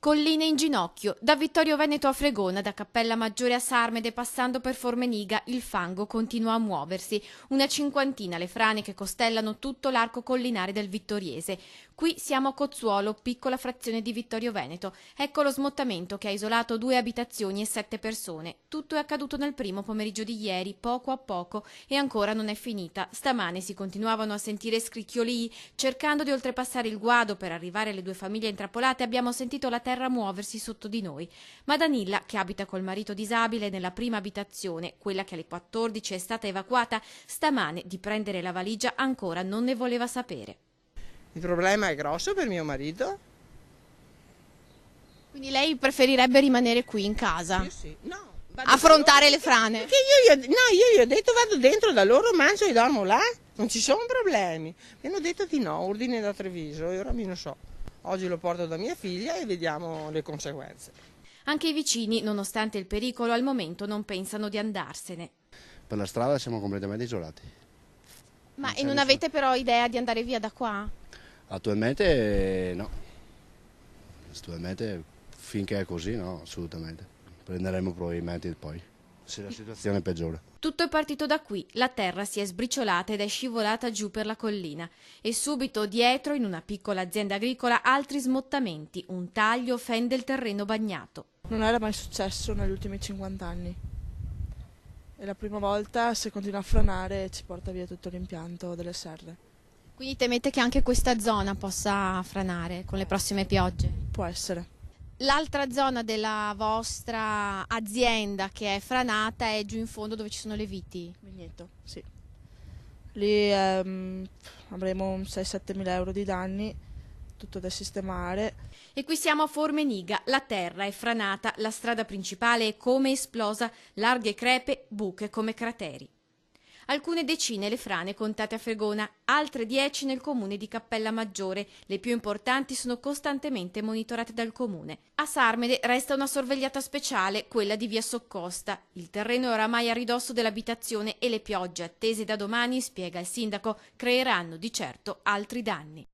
Colline in ginocchio, da Vittorio Veneto a Fregona, da Cappella Maggiore a Sarmede, passando per Formeniga, il fango continua a muoversi. Una cinquantina le frane che costellano tutto l'arco collinare del Vittoriese. Qui siamo a Cozzuolo, piccola frazione di Vittorio Veneto. Ecco lo smottamento che ha isolato 2 abitazioni e 7 persone. Tutto è accaduto nel primo pomeriggio di ieri, poco a poco, e ancora non è finita. Stamane si continuavano a sentire scricchiolii. Cercando di oltrepassare il guado per arrivare alle 2 famiglie intrappolate, abbiamo sentito la terra muoversi sotto di noi. Ma Danilla, che abita col marito disabile nella prima abitazione, quella che alle 14 è stata evacuata, stamane di prendere la valigia ancora non ne voleva sapere. Il problema è grosso per mio marito. Quindi lei preferirebbe rimanere qui in casa? Sì. No, Affrontare le frane? Io gli ho detto vado dentro da loro, mangio e dormo là, non ci sono problemi. Mi hanno detto di no, ordine da Treviso, e ora mi non so. Oggi lo porto da mia figlia e vediamo le conseguenze. Anche i vicini, nonostante il pericolo, al momento non pensano di andarsene. Per la strada siamo completamente isolati. Ma non avete però idea di andare via da qua? Attualmente no. Attualmente finché è così no, assolutamente. Prenderemo probabilmente poi, se la situazione peggiora. Tutto è partito da qui, la terra si è sbriciolata ed è scivolata giù per la collina e subito dietro, in una piccola azienda agricola, altri smottamenti, un taglio fende il terreno bagnato. Non era mai successo negli ultimi 50 anni. È la prima volta, se continua a franare ci porta via tutto l'impianto delle serre. Quindi temete che anche questa zona possa franare con le prossime piogge? Può essere. L'altra zona della vostra azienda che è franata è giù in fondo dove ci sono le viti? Vigneto, sì. Lì avremo 6-7 mila euro di danni, tutto da sistemare. E qui siamo a Formeniga, la terra è franata, la strada principale è come esplosa, larghe crepe, buche come crateri. Alcune decine le frane contate a Fregona, altre 10 nel comune di Cappella Maggiore. Le più importanti sono costantemente monitorate dal comune. A Sarmede resta una sorvegliata speciale, quella di via Soccosta. Il terreno è oramai a ridosso dell'abitazione e le piogge attese da domani, spiega il sindaco, creeranno di certo altri danni.